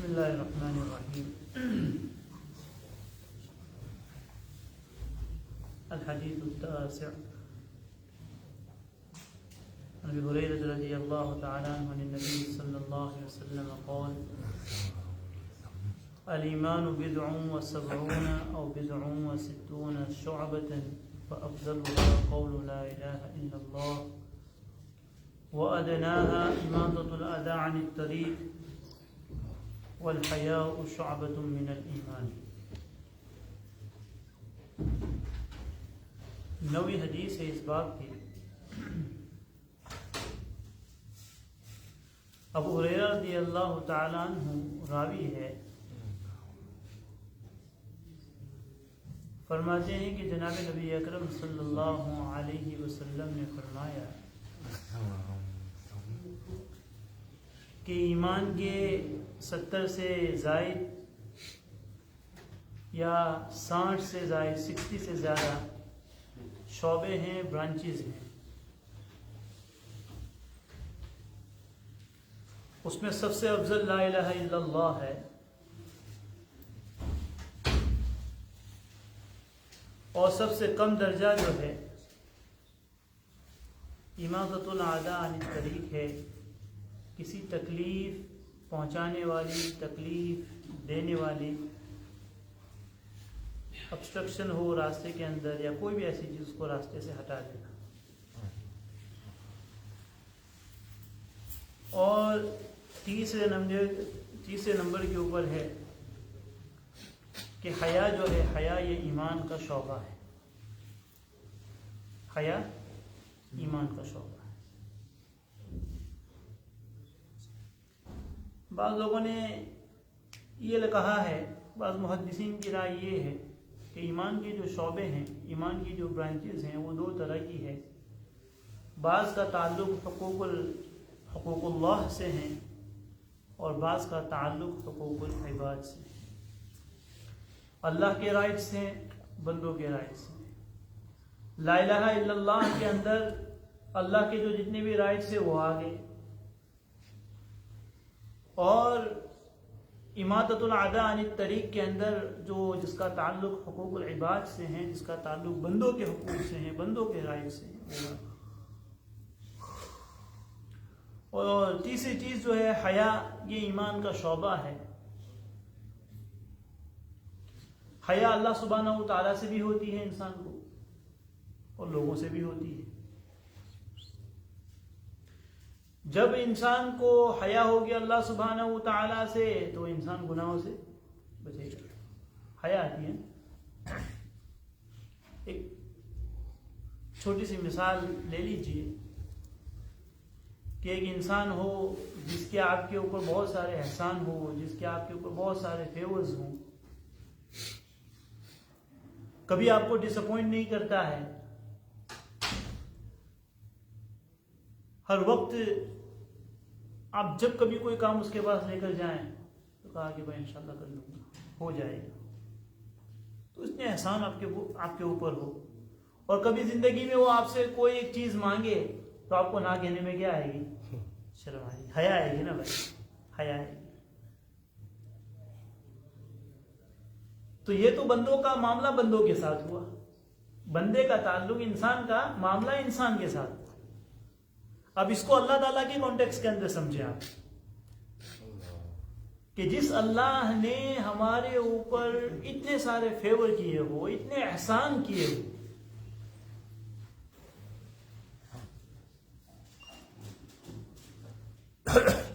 بسم اللہ الرحمن الرحیم الحدیث التاسع عن ابی ہریرہ رضی اللہ تعالی عنہ عن النبی صلی اللہ علیہ وسلم قال الایمان بضع وسبعون او بضع وستون شعبة فأفضلها قول لا إله إلا الله وأدناها إماطة الأذى عن الطريق والحیاء شعبۃ من الایمان۔ نوی حدیث ہے اس باب کی۔ ابو ہریرہ رضی اللہ تعالی عنہ راوی ہے، فرماتے ہیں کہ جناب نبی اکرم صلی اللہ علیہ وسلم نے فرمایا کہ ایمان کے 70 سے زائد یا 60 سے زائد 60 سے زیادہ شعبے ہیں، برانچز ہیں۔ اس میں سب سے افضل لا الہ الا اللہ ہے، اور سب سے کم درجہ جو ہے اماطۃ الاذی عن الطریق ہے، کسی تکلیف پہنچانے والی، تکلیف دینے والی، obstruction ہو راستے کے اندر یا کوئی بھی ایسی چیز کو راستے سے ہٹا دینا۔ اور تیسرے نمبر کے اوپر ہے کہ حیا جو ہے، حیا یہ ایمان کا شعبہ ہے، حیا ایمان کا شعبہ ہے۔ بعض لوگوں نے یہ کہا ہے، بعض محدثین کی رائے یہ ہے کہ ایمان کے جو شعبے ہیں، ایمان کی جو برانچز ہیں، وہ 2 طرح کی ہے۔ بعض کا تعلق حقوق اللہ سے ہیں اور بعض کا تعلق حقوق العباد سے ہیں۔ اللہ کے رائٹس ہیں، بندوں کے رائٹس ہیں۔ لا الہ الا اللہ کے اندر اللہ کے جو جتنے بھی رائٹس ہیں وہ آگے، اور اماطۃ الاذی عن الطریق کے اندر جس کا تعلق حقوق العباد سے ہیں، جس کا تعلق بندوں کے حقوق سے ہیں، بندوں کے رائٹ سے ہیں۔ اور تیسری چیز جو ہے حیا، یہ ایمان کا شعبہ ہے۔ حیا اللہ سبحانہ و تعالیٰ سے بھی ہوتی ہے انسان کو، اور لوگوں سے بھی ہوتی ہے۔ جب انسان کو حیا ہوگی اللہ سبحانہ و تعالیٰ سے تو انسان گناہوں سے بچے گا۔ حیا آتی ہے۔ ایک چھوٹی سی مثال لے لیجئے کہ ایک انسان ہو جس کے آپ کے اوپر بہت سارے احسان ہو، جس کے آپ کے اوپر بہت سارے فیورز ہوں، کبھی آپ کو ڈس اپوائنٹ نہیں کرتا ہے، ہر وقت آپ جب کبھی کوئی کام اس کے پاس لے کر جائیں تو کہا کہ بھائی انشاءاللہ کر لوں گا، ہو جائے گا، تو اس نے احسان آپ کے اوپر ہو، اور کبھی زندگی میں وہ آپ سے کوئی ایک چیز مانگے تو آپ کو نہ کہنے میں کیا آئے گی؟ شرم آئے گی، حیا آئے گی نا بھائی، حیا آئے گی۔ تو یہ تو بندوں کا معاملہ بندوں کے ساتھ ہوا، بندے کا تعلق، انسان کا معاملہ انسان کے ساتھ۔ اب اس کو اللہ تعالیٰ کے کانٹیکس کے اندر سمجھیں آپ، کہ جس اللہ نے ہمارے اوپر اتنے سارے فیور کیے ہو، اتنے احسان کیے ہو،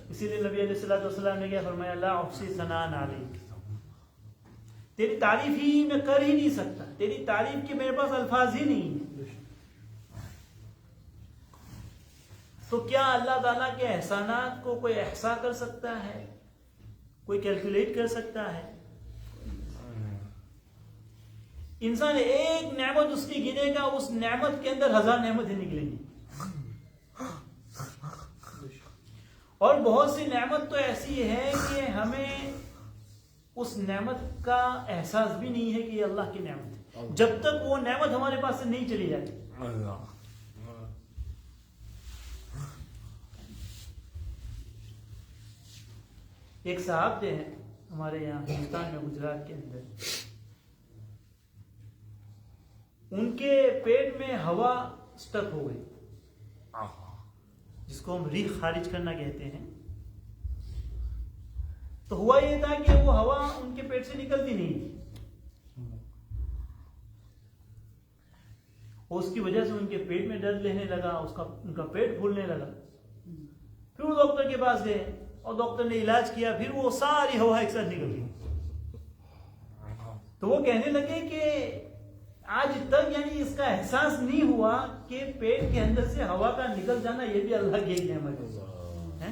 اسی لیے نبی علیہ الصلوۃ والسلام نے کیا فرمایا؟ لا احصی ثناء علیک، تیری تعریف ہی میں کر ہی نہیں سکتا، تیری تعریف کے میرے پاس الفاظ ہی نہیں ہیں۔ تو کیا اللہ تعالیٰ کے احسانات کو کوئی احصا کر سکتا ہے؟ کوئی کیلکولیٹ کر سکتا ہے؟ انسان ایک نعمت اس کی گنے گا، اس نعمت کے اندر 1000 نعمتیں نکلیں گی، اور بہت سی نعمت تو ایسی ہے کہ ہمیں اس نعمت کا احساس بھی نہیں ہے کہ یہ اللہ کی نعمت ہے، جب تک وہ نعمت ہمارے پاس سے نہیں چلی جاتی۔ ایک صاحب تھے ہمارے یہاں ہندوستان میں، گجرات کے اندر، ان کے پیٹ میں ہوا سٹک ہو گئی، جس کو ہم ریح خارج کرنا کہتے ہیں. تو ہوا یہ تھا کہ وہ ہوا ان کے پیٹ سے نکلتی نہیں تھی، اور اس کی وجہ سے ان کے پیٹ میں درد لینے لگا، ان کا پیٹ پھولنے لگا. پھر وہ ڈاکٹر کے پاس گئے اور ڈاکٹر نے علاج کیا، پھر وہ ساری ہوا ایک ساتھ نکل گئی. تو وہ کہنے لگے کہ آج تک یعنی اس کا احساس نہیں ہوا کہ پیٹ کے اندر سے ہوا کا نکل جانا یہ بھی اللہ کی ایک نعمت ہے.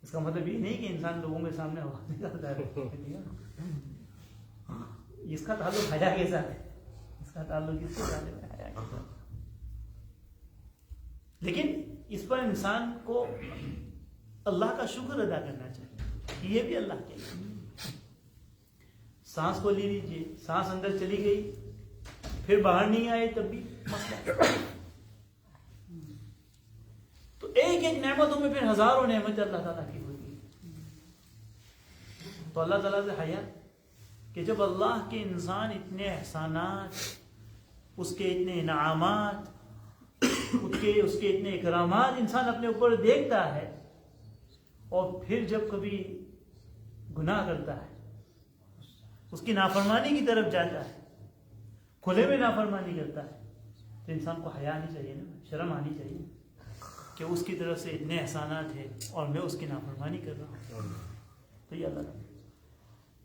اس کا مطلب یہ نہیں کہ انسان لوگوں کے سامنے ہوا نکالتا ہے، اس کا تعلق حیا کے ساتھ ہے، اس کا تعلق اس کے ساتھ ہے، حیا کے ساتھ. لیکن اس پر انسان کو اللہ کا شکر ادا کرنا چاہیے، یہ بھی اللہ کے لیے. سانس کو لے لیجیے، سانس اندر چلی گئی پھر باہر نہیں آئے تب بھی مسئلہ. تو ایک ایک نعمتوں میں پھر ہزاروں نعمتیں اللہ تعالیٰ کی ہوتی ہیں. تو اللہ تعالیٰ سے حیا کہ جب اللہ کے انسان اتنے احسانات، اس کے اتنے انعامات، اس کے اتنے اکرامات انسان اپنے اوپر دیکھتا ہے، اور پھر جب کبھی گناہ کرتا ہے، اس کی نافرمانی کی طرف جاتا ہے، کھلے میں نافرمانی کرتا ہے، تو انسان کو حیا آنی چاہیے نا، شرم آنی چاہیے کہ اس کی طرف سے اتنے احسانات ہیں اور میں اس کی نافرمانی کر رہا ہوں. تو یہ اللہ تعالیٰ.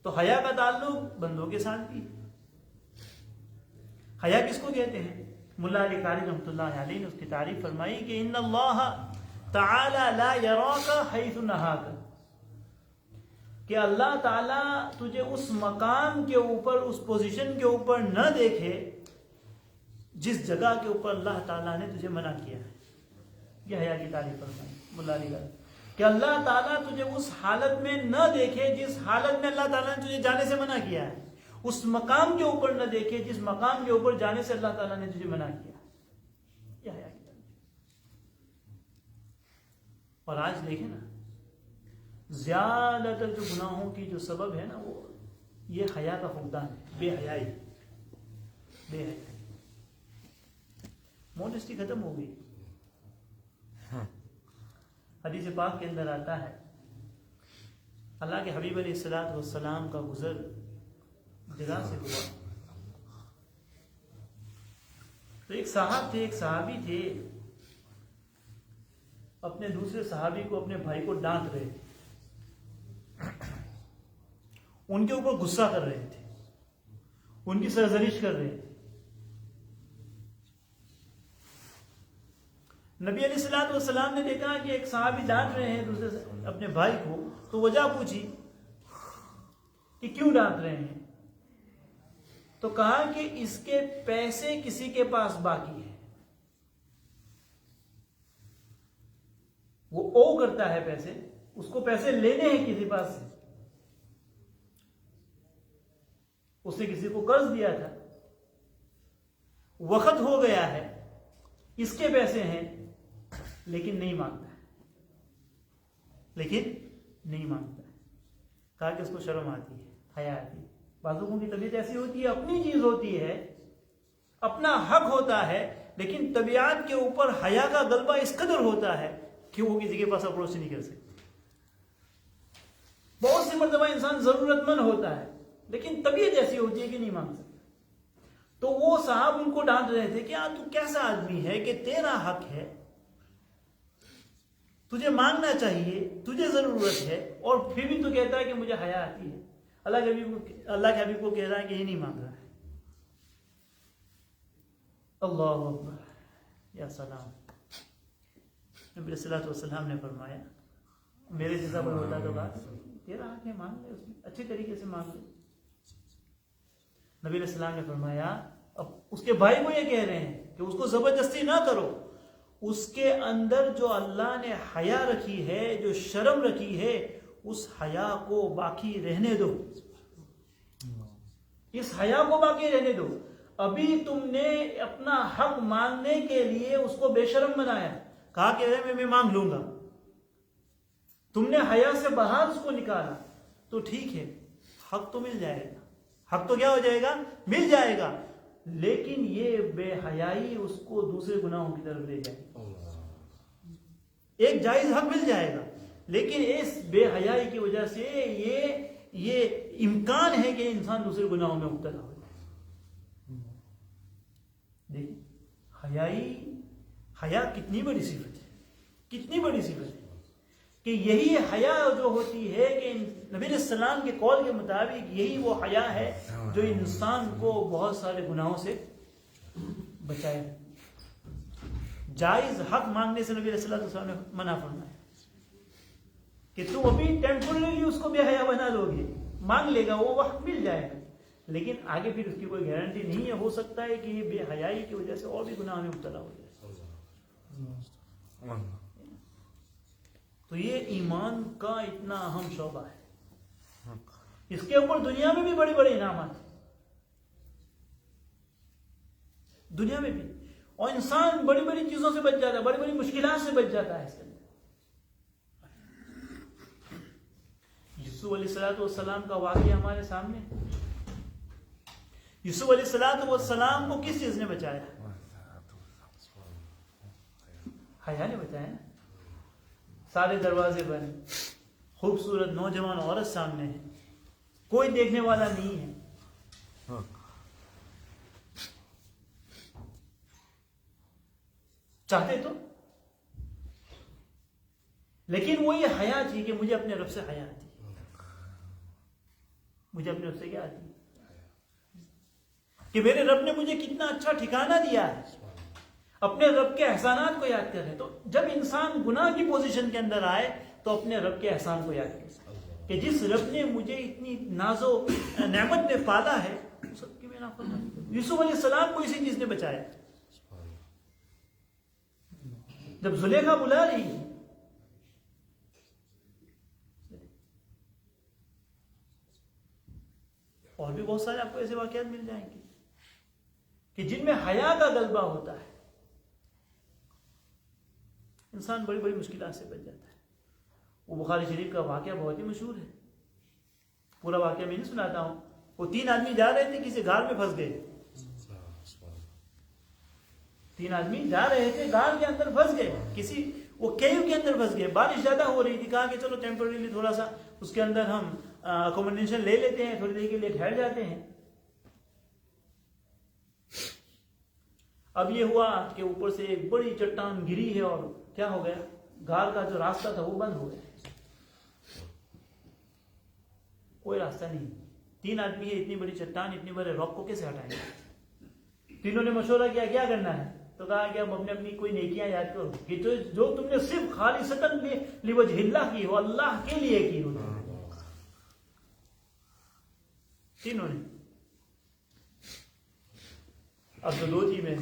تو حیا کا تعلق بندوں کے ساتھ بھی. حیا کس کو کہتے ہیں؟ ملا علی قاری رحمۃ اللہ علیہ نے اس کی تعریف فرمائی کہ ان اللہ تعالی لا یراک حیث نہاک، کہ اللہ تعالیٰ تجھے اس مقام کے اوپر، اس پوزیشن کے اوپر نہ دیکھے جس جگہ کے اوپر اللہ تعالیٰ نے تجھے منع کیا ہے. یہ حیا کی تعریف فرمائی ملا علی قاری کہ اللہ تعالیٰ تجھے اس حالت میں نہ دیکھے جس حالت میں اللہ تعالیٰ نے تجھے جانے سے منع کیا ہے، اس مقام کے اوپر نہ دیکھے جس مقام کے اوپر جانے سے اللہ تعالیٰ نے تجھے منع کیا. یہ حیا کی تعریف. اور آج دیکھیں نا، زیادہ تر جو گناہوں کی جو سبب ہے نا، وہ یہ حیا کا فقدان ہے، بے حیائی. بے حیائی، مونسٹی ختم ہو گئی. حدیث پاک کے اندر آتا ہے اللہ کے حبیب علیہ الصلوۃ والسلام کا گزر جگہ سے ہوا. تو ایک صاحب تھے، ایک صحابی تھے، اپنے دوسرے صحابی کو، اپنے بھائی کو ڈانٹ رہے تھے، ان کے اوپر غصہ کر رہے تھے، ان کی سرزنش کر رہے تھے. نبی علیہ الصلوۃ والسلام نے دیکھا کہ ایک صحابی ڈانٹ رہے ہیں دوسرے اپنے بھائی کو، تو وجہ پوچھی کہ کیوں ڈانٹ رہے ہیں؟ تو کہا کہ اس کے پیسے کسی کے پاس باقی ہے، وہ او کرتا ہے پیسے، اس کو پیسے لینے ہیں کسی پاس سے، اس نے کسی کو قرض دیا تھا، وقت ہو گیا ہے، اس کے پیسے ہیں لیکن نہیں مانگتا ہے، لیکن نہیں مانگتا ہے. کہا کہ اس کو شرم آتی ہے، حیا آتی ہے. بعض لوگوں کی طبیعت ایسی ہوتی ہے، اپنی چیز ہوتی ہے، اپنا حق ہوتا ہے، لیکن طبیعت کے اوپر حیا کا غلبہ اس قدر ہوتا ہے کہ وہ کسی کے پاس اپروچ نہیں کر سکتے. بہت سی مرتبہ انسان ضرورت مند ہوتا ہے لیکن طبیعت ایسی ہوتی ہے کہ نہیں مانگ سکتا. تو وہ صاحب ان کو ڈانٹ رہے تھے کہ تو کیسا آدمی ہے کہ تیرا حق ہے، تجھے مانگنا چاہیے، تجھے ضرورت ہے، اور پھر بھی تو کہتا ہے کہ مجھے حیا آتی ہے. اللہ کے حبیب کو کہہ رہا ہے کہ یہ نہیں مانگ رہا ہے. اللہ اکبر، یا سلام. نبی علیہ الصلوۃ والسلام نے فرمایا میرے جیسا کوئی ہوتا تو بات، تیرا حق ہے، مانگ لے، اس میں اچھے طریقے سے مانگ لے. نبی علیہ السلام نے فرمایا اب اس کے بھائی کو یہ کہہ رہے ہیں کہ اس کو زبردستی نہ کرو، اس کے اندر جو اللہ نے حیا رکھی ہے، جو شرم رکھی ہے، اس حیا کو باقی رہنے دو، اس حیا کو باقی رہنے دو. ابھی تم نے اپنا حق مانگنے کے لیے اس کو بے شرم بنایا، کہا کہ میں مانگ لوں گا. تم نے حیا سے باہر اس کو نکالا تو ٹھیک ہے، حق تو مل جائے گا، حق تو کیا ہو جائے گا؟ مل جائے گا. لیکن یہ بے حیائی اس کو دوسرے گناہوں کی طرف لے جائے گا. ایک جائز حق مل جائے گا، لیکن اس بے حیائی کی وجہ سے یہ امکان ہے کہ انسان دوسرے گناہوں میں مبتلا ہو جائے. دیکھیں حیا کتنی بڑی صفت ہے، کتنی بڑی صفت ہے کہ یہی حیا جو ہوتی ہے کہ نبی علیہ السلام کے قول کے مطابق یہی وہ حیا ہے جو انسان کو بہت سارے گناہوں سے بچائے. جائز حق مانگنے سے نبی علیہ السلام نے منع فرمایا کہ تم ابھی ٹیمپرری اس کو بے حیا بنا دو گے، مانگ لے گا، وہ وقت مل جائے گا، لیکن آگے پھر اس کی کوئی گارنٹی نہیں ہے. ہو سکتا ہے کہ یہ بے حیائی کی وجہ سے اور بھی گناہ میں مبتلا ہو جائے. تو یہ ایمان کا اتنا اہم شعبہ ہے. اس کے اوپر دنیا میں بھی بڑے بڑے انعامات ہیں، دنیا میں بھی، اور انسان بڑی بڑی چیزوں سے بچ جاتا ہے، بڑی بڑی مشکلات سے بچ جاتا ہے. اس کے اندر یوسف علیہ السلام کا واقعہ ہمارے سامنے. یوسف علیہ السلام کو کس چیز نے بچایا؟ حیا نے بچایا نا. سارے دروازے بند، خوبصورت نوجوان عورت سامنے ہے، کوئی دیکھنے والا نہیں ہے. چاہتے تو، لیکن وہ یہ حیا تھی کہ مجھے اپنے رب سے حیا آتی، مجھے اپنے رب سے کیا آتی کہ میرے رب نے مجھے کتنا اچھا ٹھکانہ دیا ہے. اپنے رب کے احسانات کو یاد کریں. تو جب انسان گناہ کی پوزیشن کے اندر آئے تو اپنے رب کے احسان کو یاد کریں کہ جس رب نے مجھے اتنی ناز و نعمت میں پالا ہے، سب کی میں نافرمانی کروں. یوسف علیہ السلام کو اسی چیز نے بچایا. جب زلیخا بلا رہی ہے، اور بھی بہت سارے آپ کو ایسے واقعات مل جائیں گے کہ جن میں حیا کا غلبہ ہوتا ہے، انسان بڑی بڑی مشکلات سے بچ جاتا ہے. وہ بخاری شریف کا واقعہ بہت ہی مشہور ہے، پورا واقعہ میں نہیں سناتا ہوں. وہ 3 آدمی جا رہے تھے، کسی غار میں پھنس گئے. 3 آدمی جا رہے تھے، غار کے اندر پھنس گئے، وہ کیو کے اندر پھنس گئے. بارش زیادہ ہو رہی تھی، کہا کہ چلو ٹیمپرریلی تھوڑا سا اس کے اندر ہم اکوموڈیشن لے لیتے ہیں، تھوڑی دیر کے لیے ٹھہر جاتے ہیں. اب یہ ہوا کہ اوپر سے ایک بڑی چٹان گری ہے اور کیا ہو گیا، غار کا جو راستہ تھا وہ بند ہو گیا، کوئی راستہ نہیں. 3 آدمی ہے، اتنی بڑی چٹان، اتنی بڑے راک کو کیسے ہٹائیں گے؟ تینوں نے مشورہ کیا کیا کرنا ہے. تو کہا کہ اب اپنی کوئی نیکیاں یاد کرو کہ جو تم نے صرف خالصتاً لوجہ اللہ کی ہو، اللہ کے لیے کی ہو. تینوں نے. اب تو 2 تھی، میں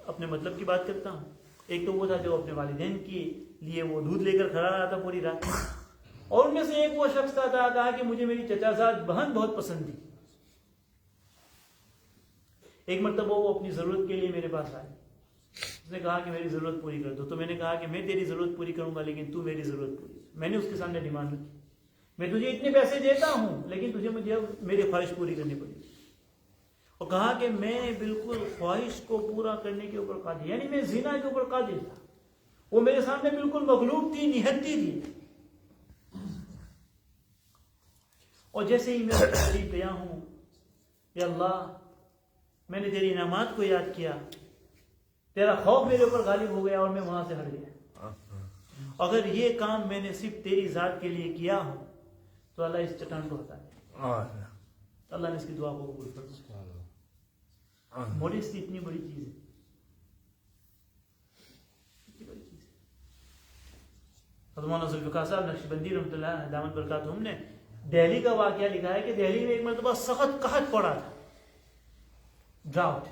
اپنے مطلب کی بات کرتا ہوں. ایک تو وہ تھا جو اپنے والدین کے لیے وہ دودھ لے کر کھڑا رہا تھا پوری رات، اور ان میں سے ایک وہ شخص تھا، کہا کہ مجھے میری چچا زاد بہن بہت پسند تھی. ایک مرتبہ وہ اپنی ضرورت کے لیے میرے پاس آئے، اس نے کہا کہ میری ضرورت پوری کر دو. تو میں نے کہا کہ میں تیری ضرورت پوری کروں گا لیکن تو میری ضرورت پوری. میں نے اس کے سامنے ڈیمانڈ رکھی، میں تجھے اتنے پیسے دیتا ہوں لیکن تجھے مجھے میری خواہش پوری کرنی پڑے گی. اور کہا کہ میں بالکل خواہش کو پورا کرنے کے اوپر قادر، یعنی میں زنا کے اوپر قادر تھا. وہ میرے سامنے بالکل مغلوب تھی، نہتی تھی. اور جیسے ہی میں قریب گیا ہوں، یا اللہ میں نے تیری انعامات کو یاد کیا، تیرا خوف میرے اوپر غالب ہو گیا اور میں وہاں سے ہٹ گیا. اگر یہ کام میں نے صرف تیری ذات کے لیے کیا ہو تو اللہ اس چٹان کو ہٹا دے. اللہ نے اس کی دعا کو قبول کر دیا. موڈیسٹی اتنی بڑی چیز ہے، اتنی بڑی چیز ہے. حضرت مولانا ذوالفقار صاحب نقشبندی رحمۃ اللہ دامت برکاتہم نے دہلی کا واقعہ لکھا ہے کہ دہلی میں ایک مرتبہ سخت قحط پڑا تھا، ڈراؤٹ،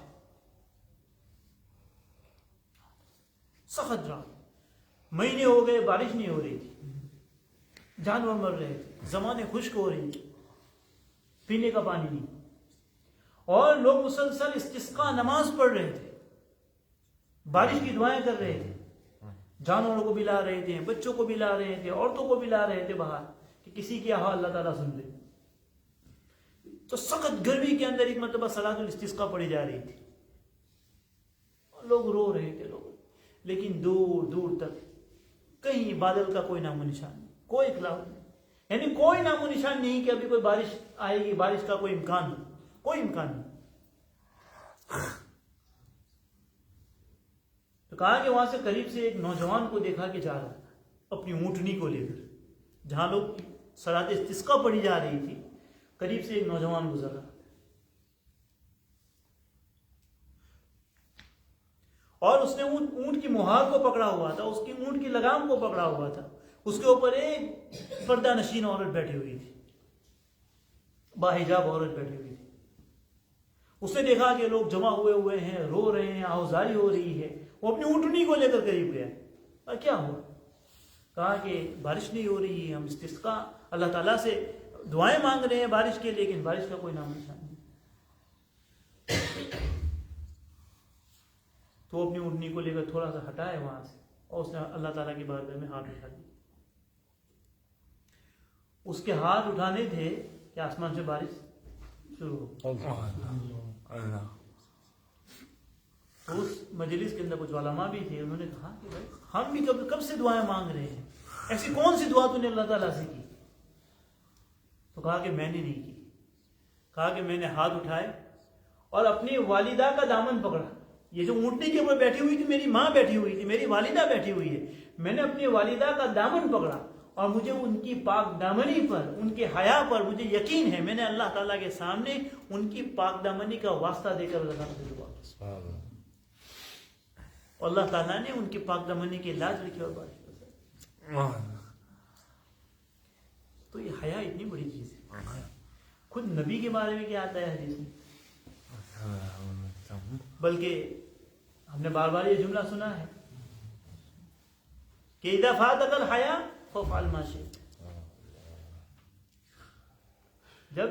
سخت ڈراؤٹ. مہینے ہو گئے بارش نہیں ہو رہی تھی، جانور مر رہے تھے، زمانے خشک ہو رہی تھی، پینے کا پانی نہیں، اور لوگ مسلسل استسقاء نماز پڑھ رہے تھے، بارش کی دعائیں کر رہے تھے. جانوروں کو بھی لا رہے تھے, بچوں کو بھی لا رہے تھے, عورتوں کو بھی لا رہے تھے باہر کہ کسی کی آواز اللہ تعالیٰ سن لے. تو سخت گرمی کے اندر ایک مرتبہ صلاۃ الاستسقاء پڑھی جا رہی تھی, لوگ رو رہے تھے لوگ, لیکن دور دور تک کہیں بادل کا کوئی نام و نشان نہیں, کوئی کلاؤڈ نہیں, یعنی کوئی نام و نشان نہیں کہ ابھی کوئی بارش آئے گی, بارش کا کوئی امکان نہیں, کوئی امکان نہیں. تو کہا کہ وہاں سے قریب سے ایک نوجوان کو دیکھا کہ جا رہا تھا اپنی اونٹنی کو لے کر, جہاں لوگ صلاۃ استسقاء پڑھی جا رہی تھی قریب سے ایک نوجوان گزر رہا تھا, اور اس نے اونٹ کی مہار کو پکڑا ہوا تھا, اس کی اونٹ کی لگام کو پکڑا ہوا تھا, اس کے اوپر ایک پردہ نشین عورت بیٹھی ہوئی تھی, باحجاب عورت بیٹھی ہوئی تھی. اس نے دیکھا کہ لوگ جمع ہوئے ہیں, رو رہے ہیں, آوازاری ہو رہی ہے. وہ اپنی اونٹنی کو لے کر قریب گیا, اور کیا ہوا؟ کہا کہ بارش نہیں ہو رہی ہے, ہم استسقاء اللہ تعالیٰ سے دعائیں مانگ رہے ہیں بارش کے, لیکن بارش کا کوئی نام نشان نہیں. تو وہ اپنی اونٹنی کو لے کر تھوڑا سا ہٹائے وہاں سے, اور اس نے اللہ تعالیٰ کی بارگاہ میں ہاتھ اٹھا دیے. اس کے ہاتھ اٹھانے تھے کہ آسمان سے بارش شروع ہو. تو اس مجلس کے اندر کچھ علماء بھی تھے, انہوں نے کہا کہ بھائی ہم بھی کب سے دعائیں مانگ رہے ہیں, ایسی کون سی دعا تو نے اللہ تعالیٰ سے کی؟ تو کہا کہ میں نے نہیں کی. کہا کہ میں نے ہاتھ اٹھائے اور اپنی والدہ کا دامن پکڑا. یہ جو اونٹنی کے اوپر بیٹھی ہوئی تھی میری ماں بیٹھی ہوئی تھی, میری والدہ بیٹھی ہوئی ہے, میں نے اپنی والدہ کا دامن پکڑا, اور مجھے ان کی پاک دامنی پر, ان کے حیا پر مجھے یقین ہے, میں نے اللہ تعالیٰ کے سامنے ان کی پاک دامنی کا واسطہ دے کر اللہ تعالیٰ سے دعا کی, اور اللہ تعالیٰ نے ان کی پاک دامنی کی لاج رکھی اور بارش پڑی. تو یہ حیا اتنی بڑی چیز ہے. خود نبی کے بارے میں کیا آتا ہے حدیث میں, بلکہ ہم نے بار بار یہ جملہ سنا ہے کہ اذا فاتك الحیا فافعل ما شئت. جب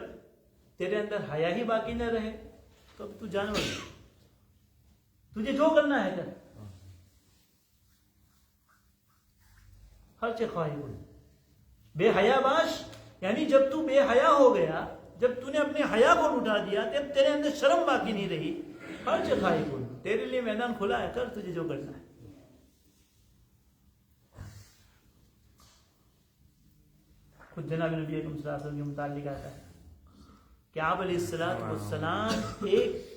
تیرے اندر حیا ہی باقی نہ رہے تو تو جانور ہے, تجھے جو کرنا ہے کر, ہر چیز خواہی بول. بے حیا باش, یعنی جب تو بے حیا ہو گیا, جب تو نے اپنے حیا کو لٹا دیا, تب تیرے اندر شرم باقی نہیں رہی, ہر چیز خواہی بول. تیرے لیے میدان کھلا ہے, کر تجھے جو کرنا ہے. خود جناب نبی اکرم صلی اللہ علیہ وسلم کے متعلق آتا ہے کہ آپ علیہ السلام ایک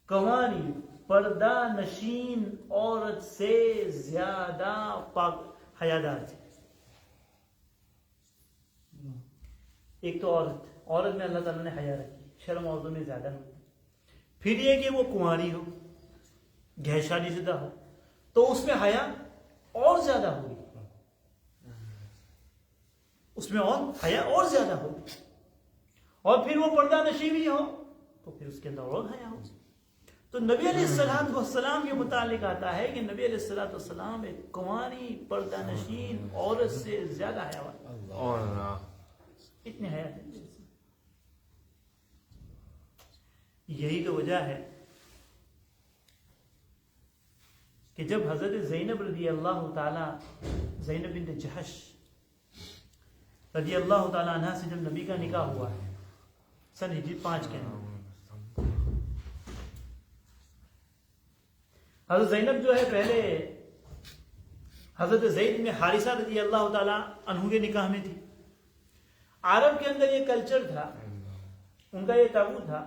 کنواری پردہ نشین عورت سے زیادہ پاک حیادار تھے. ایک تو عورت میں اللہ تعالیٰ نے حیا رکھی, شرم عورتوں میں زیادہ ہوتی. پھر یہ کہ وہ کنواری ہو, غیر شادی شدہ ہو, تو اس میں حیا اور زیادہ ہوگی, اس میں اور حیا اور زیادہ ہوگی. اور پھر وہ پردہ نشین بھی ہو تو پھر اس کے اندر اور حیا ہوگی. تو نبی علیہ السلام کے متعلق آتا ہے کہ نبی علیہ السلام ایک کنواری پردہ نشین عورت سے زیادہ حیا والا, اتنے حیا تھے. یہی تو وجہ ہے کہ جب حضرت زینب رضی اللہ تعالی, زینب بنت جحش رضی اللہ تعالی عنہ سے جب نبی کا نکاح ہوا ہے سن ہجری 5 کے اندر, حضرت زینب جو ہے پہلے حضرت زید بن حارثہ رضی اللہ تعالی عنہ کے نکاح میں تھی. عرب کے اندر یہ کلچر تھا, ان کا یہ تابو تھا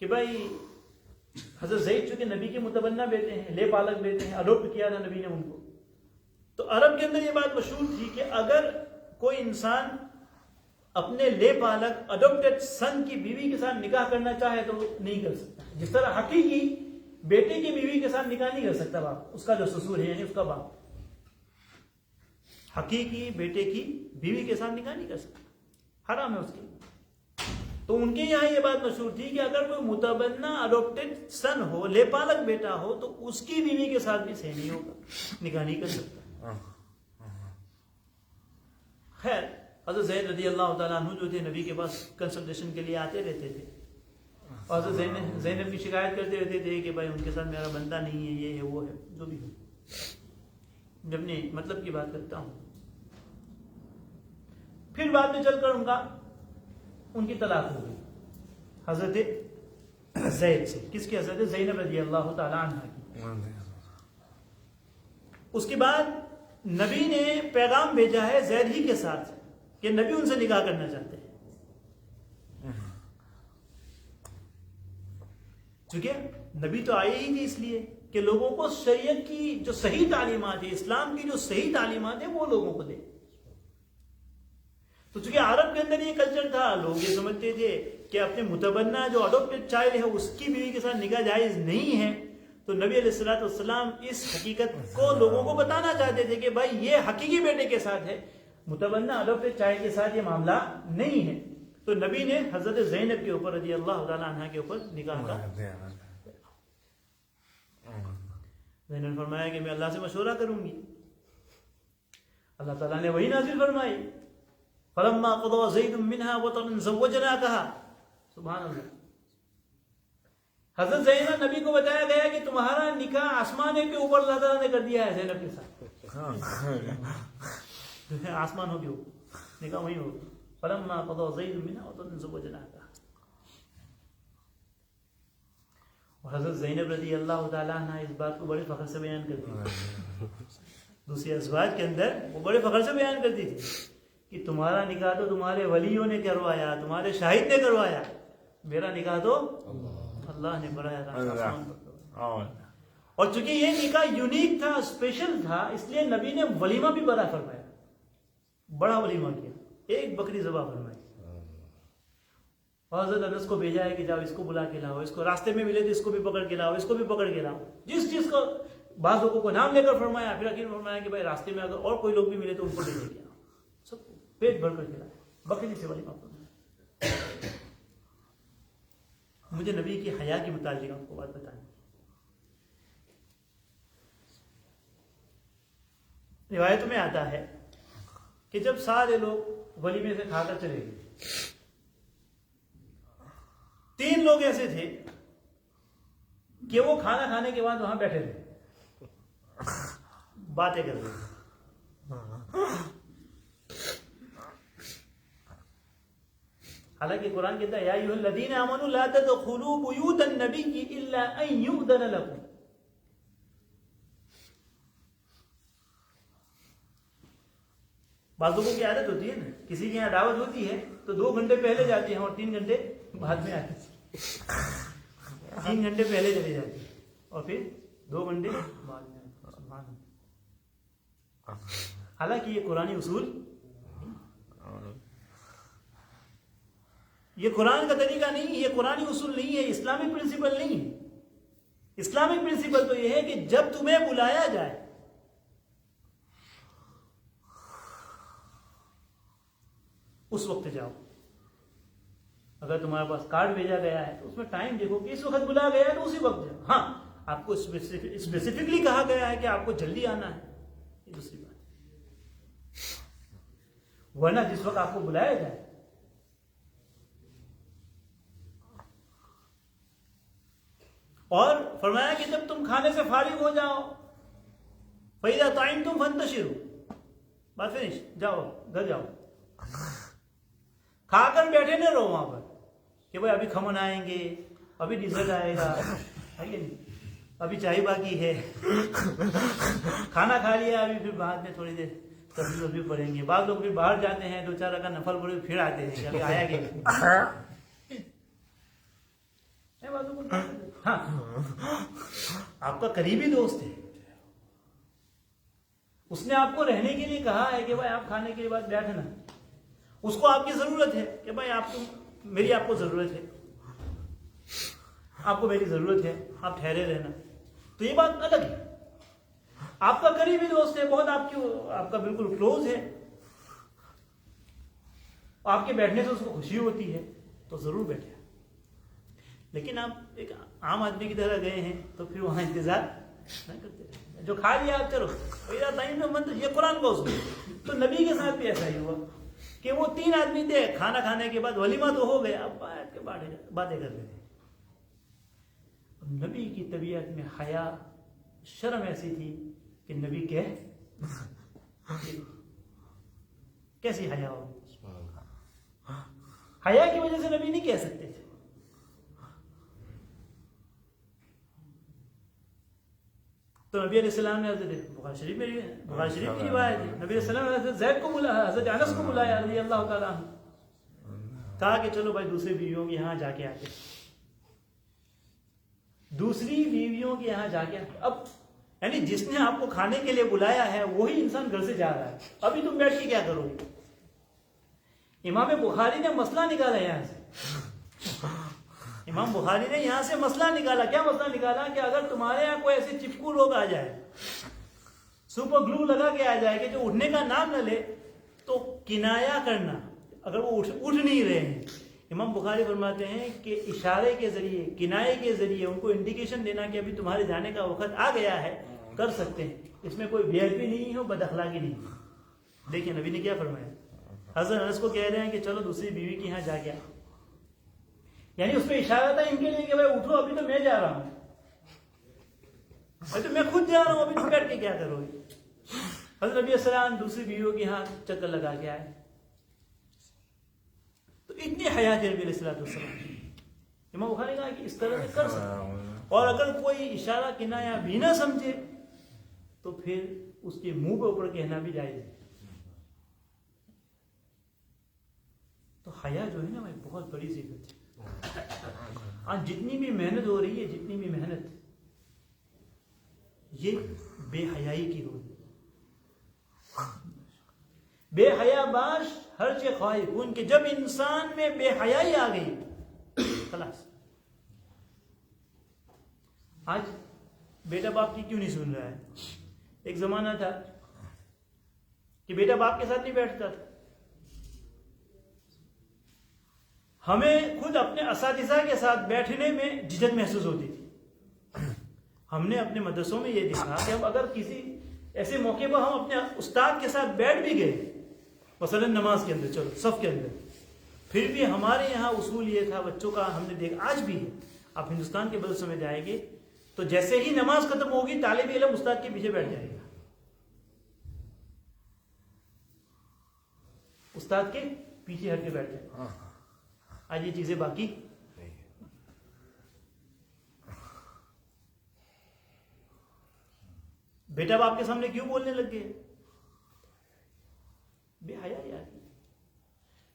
کہ بھائی حضرت زید چونکہ نبی کے متبنہ بیٹے ہیں, لے پالک بیٹے ہیں, اڈاپٹ کیا تھا نبی نے ان کو, تو عرب کے اندر یہ بات مشہور تھی کہ اگر کوئی انسان اپنے لے پالک اڈاپٹڈ سن کی بیوی کے ساتھ نکاح کرنا چاہے تو نہیں کر سکتا. جس طرح حقیقی بیٹے کی بیوی کے ساتھ نکاح نہیں کر سکتا باپ, اس کا جو سسر ہے یعنی اس کا باپ, حقیقی بیٹے کی بیوی کے ساتھ نکاح نہیں کر سکتا, حرام ہے اس کے. تو ان کے یہاں یہ بات مشہور تھی کہ اگر کوئی متبنہ اڈاپٹڈ سن ہو, لے پالک بیٹا ہو, تو اس کی بیوی کے ساتھ بھی صحیح نہیں ہوگا, نکاح نہیں کر سکتا. خیر حضرت زید رضی اللہ تعالیٰ عنہ جو تھے نبی کے پاس کنسلٹیشن کے لیے آتے رہتے تھے, اور زینب کی شکایت کرتے رہتے تھے کہ بھائی ان کے ساتھ میرا بندہ نہیں ہے، یہ ہے وہ ہے، جو بھی ہو، جب نہیں مطلب کی بات کرتا ہوں. پھر بعد میں چل کر ان کی طلاق ہو گئی حضرت زید سے. کس کی؟ حضرت زینب رضی اللہ تعالی عنہ کی. اس کے بعد نبی نے پیغام بھیجا ہے زید ہی کے ساتھ کہ نبی ان سے نکاح کرنا چاہتے ہیں. چونکہ نبی تو آئے ہی تھے اس لیے کہ لوگوں کو شریعت کی جو صحیح تعلیمات ہے، اسلام کی جو صحیح تعلیمات ہیں وہ لوگوں کو دے. تو چونکہ عرب کے اندر یہ کلچر تھا، لوگ یہ سمجھتے تھے کہ اپنے متبنہ جو اڈاپٹڈ چائلڈ ہے اس کی بیوی کے ساتھ نکاح جائز نہیں ہے. تو نبی علیہ الصلوۃ والسلام اس حقیقت کو لوگوں کو بتانا چاہتے تھے کہ بھائی یہ حقیقی بیٹے کے ساتھ ہے، متبنہ اڈاپٹڈ چائلڈ کے ساتھ یہ معاملہ نہیں ہے. تو نبی نے حضرت زینب کے اوپر رضی اللہ تعالیٰ عنہ کے اوپر نکاح کا. زینب نے فرمایا کہ میں اللہ سے مشورہ کروں گی. اللہ تعالیٰ نے وہی نازل فرمائی فلما قضى زید منها وطرا زوجناكها. سبحان اللہ. حضرت زینب نبی کو بتایا گیا کہ تمہارا نکاح آسمان کے اوپر اللہ تعالیٰ نے کر دیا ہے زینب کے ساتھ. آسمانوں کے اوپر نکاح وہی ہوگا. فلما قضى زید منها وطرا زوجناكها. اور حضرت زینب رضی اللہ تعالیٰ عنہ اس بات کو بڑے فخر سے بیان کرتی ہے. دوسری ازواج کے اندر وہ بڑے فخر سے بیان کرتی تھی کہ تمہارا نکاح تو تمہارے ولیوں نے کروایا، تمہارے شاہد نے کروایا، میرا نکاح تو اللہ نے براہ راست. اور چونکہ یہ نکاح یونیک تھا، اسپیشل تھا، اس لیے نبی نے ولیمہ بھی بڑا فرمایا، بڑا ولیمہ کیا، ایک بکری ذبح فرمائی. اور حضرت انس کو بھیجا ہے کہ جاؤ اس کو بلا کے لاؤ، اس کو راستے میں ملے تو اس کو بھی پکڑ کے لاؤ، اس کو بھی پکڑ کے لاؤ. جس چیز کو بعض لوگوں کو نام لے کر فرمایا، پھر آخر فرمایا کہ بھائی راستے میں اگر اور کوئی لوگ بھی ملے تو ان کو لے کے آؤ. سب کو پیٹ بھر کر کے لاؤ، بکری سے ولیمہ فرمایا. مجھے نبی کی حیا کے متعلق آپ کو بات بتائیں. روایتوں میں آتا ہے کہ جب سارے لوگ ولیمے سے کھا کر چلے گئے، 3 لوگ ایسے تھے کہ وہ کھانا کھانے کے بعد وہاں بیٹھے تھے، باتیں کر رہے تھے. حالانکہ قرآن کہتا ہے یا ایھا الذین آمنوا لا تدخلوا بیوت النبی الا ان یؤذن لکم. بعض لوگوں کی عادت ہوتی ہے نا، کسی کے یہاں دعوت ہوتی ہے تو 2 گھنٹے پہلے جاتے ہیں اور 3 گھنٹے بعد میں آتے ہیں. 3 گھنٹے پہلے چلے جاتے ہیں اور پھر 2 گھنٹے بعد میں آتے ہیں. حالانکہ یہ قرآنی اصول، یہ قرآن کا طریقہ نہیں، یہ قرآنی اصول نہیں ہے، اسلامک پرنسپل نہیں ہے. اسلامک پرنسپل تو یہ ہے کہ جب تمہیں بلایا جائے اس وقت جاؤ. اگر تمہارے پاس کارڈ بھیجا گیا ہے تو اس میں ٹائم دیکھو کہ اس وقت بلایا گیا ہے تو اسی وقت جاؤ. ہاں آپ کو اسپیسیفکلی کہا گیا ہے کہ آپ کو جلدی آنا ہے، یہ دوسری بات ہے. ورنہ جس وقت آپ کو بلایا جائے. اور فرمایا کہ جب تم کھانے سے فارغ ہو جاؤ فَإِذَا طَعِمْتُمْ فَانْتَشِرُوا. بات فنش، جاؤ گھر جاؤ. کھا کر بیٹھے نہ رہو وہاں پر کہ بھائی ابھی کھمن آئیں گے، ابھی ڈیزرٹ آئے گا، ابھی چائے باقی ہے، کھانا کھا لیا ابھی پھر بعد میں تھوڑی دیر تسبیح پڑھیں گے. بعض لوگ پھر باہر جاتے ہیں 2-4 رکعت نفل پڑھ پھر آتے ہیں کہ ابھی آیا کہ ہاں آپ کا قریبی دوست ہے، اس نے آپ کو رہنے کے لیے کہا ہے کہ بھائی آپ کھانے کے بعد بیٹھنا، اس کو آپ کی ضرورت ہے کہ بھائی آپ کو ضرورت ہے، آپ کو میری ضرورت ہے، آپ ٹھہرے رہنا. تو یہ بات الگ ہے. آپ کا قریبی دوست ہے، بہت آپ کا بالکل کلوز ہے، آپ کے بیٹھنے سے اس کو خوشی ہوتی ہے تو ضرور بیٹھے. لیکن آپ ایک عام آدمی کی طرح گئے ہیں تو پھر وہاں انتظار نہیں کرتے، جو کھا لیا آپ چلو. یہ قرآن کا اصول ہے. تو نبی کے ساتھ بھی ایسا ہی ہوا کہ وہ 3 آدمی تھے، کھانا کھانے کے بعد ولیمہ تو ہو گیا، اب بیٹھ کے باتیں کر رہے تھے. نبی کی طبیعت میں حیا شرم ایسی تھی کہ نبی کیسی حیا ہو. حیا کی وجہ سے نبی نہیں کہہ سکتے تھے. تو نبی علیہ السلام نے حضرت بخاری شریف کی روایت ہے, نبی علیہ السلام نے حضرت زید کو بلایا, حضرت انس کو بلایا رضی اللہ تعالیٰ عنہ, کہا کہ چلو بھائی دوسری بیویوں کے یہاں جا کے آتے. دوسری بیویوں کے یہاں جا کے اب یعنی جس نے آپ کو کھانے کے لیے بلایا ہے وہی انسان گھر سے جا رہا ہے, ابھی تم بیٹھ کے کیا کرو گے. امام بخاری نے مسئلہ نکالا یہاں سے, امام بخاری نے یہاں سے مسئلہ نکالا. کیا مسئلہ نکالا کہ اگر تمہارے یہاں کوئی ایسے چپکو لوگ آ جائے, سپر گلو لگا کے آ جائے کہ جو اٹھنے کا نام نہ لے, تو کنایا کرنا, اگر وہ اٹھ نہیں رہے ہیں, امام بخاری فرماتے ہیں کہ اشارے کے ذریعے, کنائے کے ذریعے ان کو انڈیکیشن دینا کہ ابھی تمہارے جانے کا وقت آ گیا ہے, کر سکتے ہیں. اس میں کوئی بے ادبی نہیں ہے, بد اخلاقی نہیں ہے. دیکھیں نبی نے کیا فرمایا. حضرت انس کو کہہ رہے ہیں کہ چلو دوسری بیوی کے یہاں جا گیا, یعنی اس پہ اشارہ تھا ان کے لیے کہ بھائی اٹھو, ابھی تو میں جا رہا ہوں, ابھی تو میں خود جا رہا ہوں, ابھی تم بیٹھ کے کیا کرو گے. حضرت نبی السلام دوسری بیویوں کے یہاں چکر لگا کے آئے. تو اتنی حیا تھی نبی علیہ السلام. امام بخاری نے کہا کہ اس طرح سے کر سکتے, اور اگر کوئی اشارہ کنایا بھی نہ سمجھے تو پھر اس کے منہ کے اوپر کہنا بھی جائز ہے. تو حیا جو ہے نا بھائی بہت بڑی صفت ہے. آج جتنی بھی محنت ہو رہی ہے, جتنی بھی محنت, یہ بے حیائی کی ہو رہی ہے. بے حیا باش ہر چے خواہی کن, کہ جب انسان میں بے حیائی آ گئی خلاص. آج بیٹا باپ کی کیوں نہیں سن رہا ہے. ایک زمانہ تھا کہ بیٹا باپ کے ساتھ نہیں بیٹھتا تھا. ہمیں خود اپنے اساتذہ کے ساتھ بیٹھنے میں جھجک محسوس ہوتی تھی. ہم نے اپنے مدرسوں میں یہ دیکھا کہ اب اگر کسی ایسے موقع پر ہم اپنے استاد کے ساتھ بیٹھ بھی گئے, مثلا نماز کے اندر, چلو صف کے اندر, پھر بھی ہمارے یہاں اصول یہ تھا بچوں کا, ہم نے دیکھا آج بھی ہے. آپ ہندوستان کے مدرسوں میں جائیں گے تو جیسے ہی نماز ختم ہوگی طالب علم استاد کے پیچھے بیٹھ جائے گا, استاد کے پیچھے ہٹ کے بیٹھ جائے گا. آج یہ چیزیں باقی بیٹا باپ کے سامنے کیوں بولنے لگ گئے؟ بے حیا یار.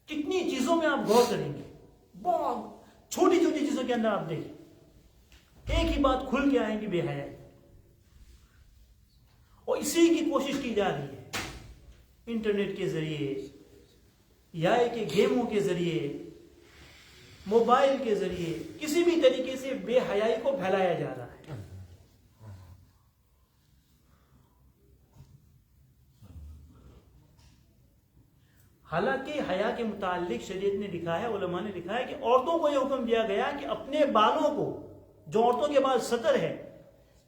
کتنی چیزوں میں آپ غور کریں گے, بہت چھوٹی چھوٹی چیزوں کے اندر آپ دیکھیں, ایک ہی بات کھل کے آئیں گی, بے حیا. اور اسی کی کوشش کی جا رہی ہے انٹرنیٹ کے ذریعے, یا کہ گیموں کے ذریعے, موبائل کے ذریعے, کسی بھی طریقے سے بے حیائی کو پھیلایا جا رہا ہے. حالانکہ حیا کے متعلق شریعت نے لکھا ہے, علماء نے لکھا ہے کہ عورتوں کو یہ حکم دیا گیا کہ اپنے بالوں کو, جو عورتوں کے بعد سطر ہے,